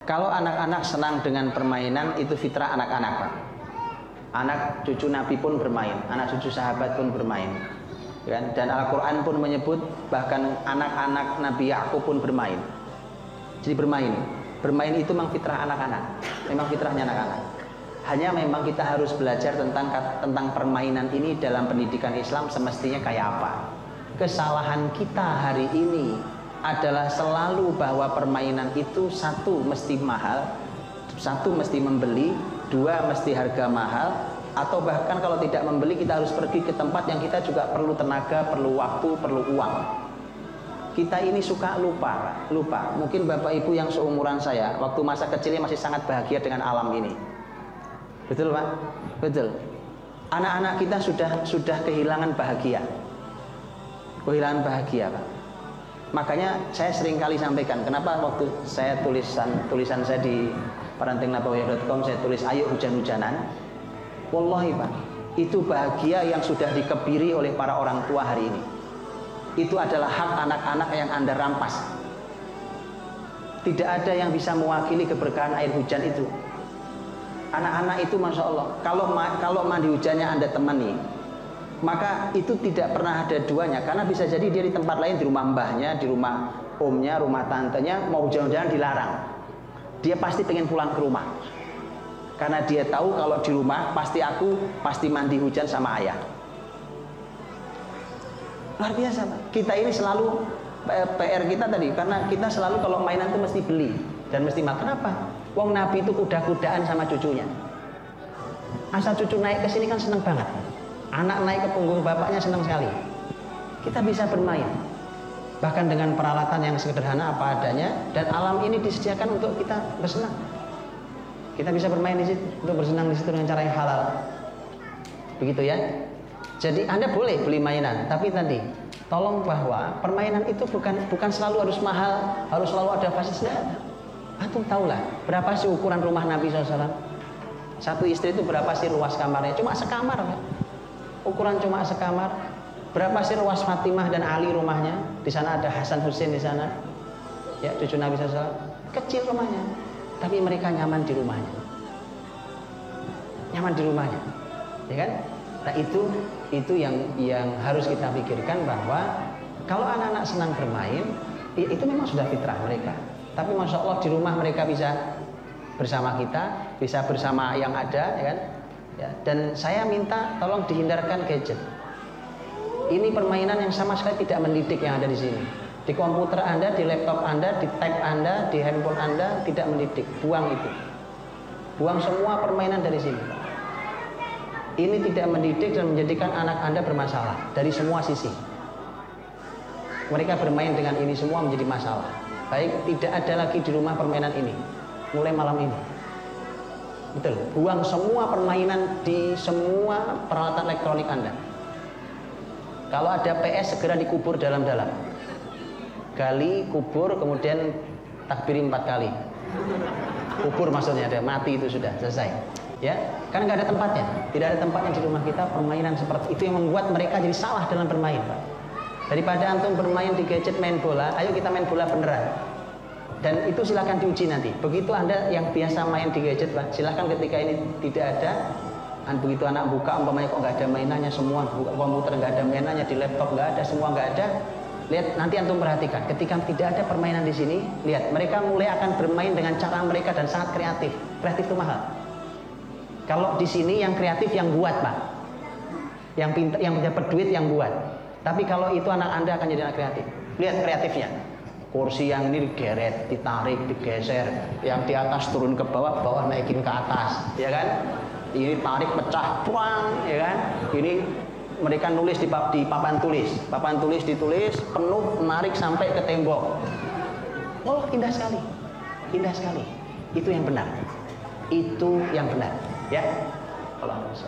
Kalau anak-anak senang dengan permainan, itu fitrah anak-anak, Pak. Anak cucu Nabi pun bermain, anak cucu sahabat pun bermain, kan? Dan Al-Quran pun menyebut bahkan anak-anak Nabi Yakub pun bermain. Jadi bermain itu memang fitrah anak-anak, memang fitrahnya anak-anak. Hanya memang kita harus belajar tentang permainan ini dalam pendidikan Islam semestinya kayak apa. Kesalahan kita hari ini adalah selalu bahwa permainan itu satu mesti mahal, satu mesti membeli, dua mesti harga mahal, atau bahkan kalau tidak membeli kita harus pergi ke tempat yang kita juga perlu tenaga, perlu waktu, perlu uang. Kita ini suka lupa. Mungkin Bapak Ibu yang seumuran saya waktu masa kecilnya masih sangat bahagia dengan alam ini. Betul, Pak? Betul. Anak-anak kita sudah kehilangan bahagia. Kehilangan bahagia, Pak. Makanya saya sering kali sampaikan, kenapa waktu saya tulisan saya di parentingnabawiyah.com saya tulis ayo hujan-hujanan. Wallahi, Pak, itu bahagia yang sudah dikebiri oleh para orang tua hari ini. Itu adalah hak anak-anak yang Anda rampas. Tidak ada yang bisa mewakili keberkahan air hujan itu. Anak-anak itu Masya Allah, kalau mandi hujannya Anda temani, maka itu tidak pernah ada duanya. Karena bisa jadi dia di tempat lain, di rumah mbahnya, di rumah omnya, rumah tantenya, mau hujan-hujanan dilarang. Dia pasti pengen pulang ke rumah, karena dia tahu kalau di rumah pasti mandi hujan sama ayah. Luar biasa, Pak. Kita ini selalu PR kita tadi, karena kita selalu kalau mainan itu mesti beli dan mesti mahal. Kenapa? Wong Nabi itu kuda-kudaan sama cucunya. Asal cucu naik ke sini kan seneng banget. Anak naik ke punggung bapaknya senang sekali. Kita bisa bermain, bahkan dengan peralatan yang sederhana apa adanya, dan alam ini disediakan untuk kita bersenang. Kita bisa bermain di situ, untuk bersenang di situ dengan cara yang halal. Begitu ya. Jadi Anda boleh beli mainan, tapi tadi tolong bahwa permainan itu bukan selalu harus mahal, harus selalu ada fasilitasnya. Antum tahulah berapa sih ukuran rumah Nabi SAW? Satu istri itu berapa sih luas kamarnya? Cuma sekamar, Pak. Ukuran cuma sekamar. Berapa sih luas Fatimah dan Ali rumahnya? Di sana ada Hasan Hussein di sana, ya, cucu Nabi SAW. Kecil rumahnya, tapi mereka nyaman di rumahnya. Nyaman di rumahnya, ya kan? Nah itu yang harus kita pikirkan, bahwa kalau anak-anak senang bermain, ya itu memang sudah fitrah mereka. Tapi Masya Allah di rumah mereka bisa bersama kita, bisa bersama yang ada, ya kan? Ya, dan saya minta tolong dihindarkan gadget. Ini permainan yang sama sekali tidak mendidik yang ada di sini. Di komputer Anda, di laptop Anda, di tab Anda, di handphone Anda tidak mendidik. Buang itu. Buang semua permainan dari sini. Ini tidak mendidik dan menjadikan anak Anda bermasalah dari semua sisi. Mereka bermain dengan ini semua menjadi masalah. Baik, tidak ada lagi di rumah permainan ini mulai malam ini. Betul, buang semua permainan di semua peralatan elektronik Anda. Kalau ada PS segera dikubur dalam-dalam. Gali, kubur, kemudian takbiri 4 kali. Kubur maksudnya, ada mati, itu sudah selesai. Ya, kan nggak ada tempatnya, tidak ada tempatnya di rumah kita permainan seperti itu, yang membuat mereka jadi salah dalam bermain, Pak. Daripada antum bermain di gadget main bola, ayo kita main bola beneran. Dan itu silakan diuji nanti. Begitu Anda yang biasa main di gadget, Pak, silakan ketika ini tidak ada, begitu anak buka, umpamanya kok nggak ada mainannya, semua buka komputer nggak ada mainannya, di laptop nggak ada, semua nggak ada. Lihat, nanti antum perhatikan, ketika tidak ada permainan di sini, lihat mereka mulai akan bermain dengan cara mereka dan sangat kreatif. Kreatif itu mahal. Kalau di sini yang kreatif yang buat, Pak, yang pintar, yang dapat duit yang buat. Tapi kalau itu anak Anda akan jadi anak kreatif. Lihat kreatifnya. Kursi yang ini digeret, ditarik, digeser, yang di atas turun ke bawah, bawah naikin ke atas, ya kan? Ini tarik pecah, puang, ya kan? Ini mereka nulis di papan tulis ditulis penuh, menarik sampai ke tembok. Oh, indah sekali, indah sekali. Itu yang benar, ya. Allah.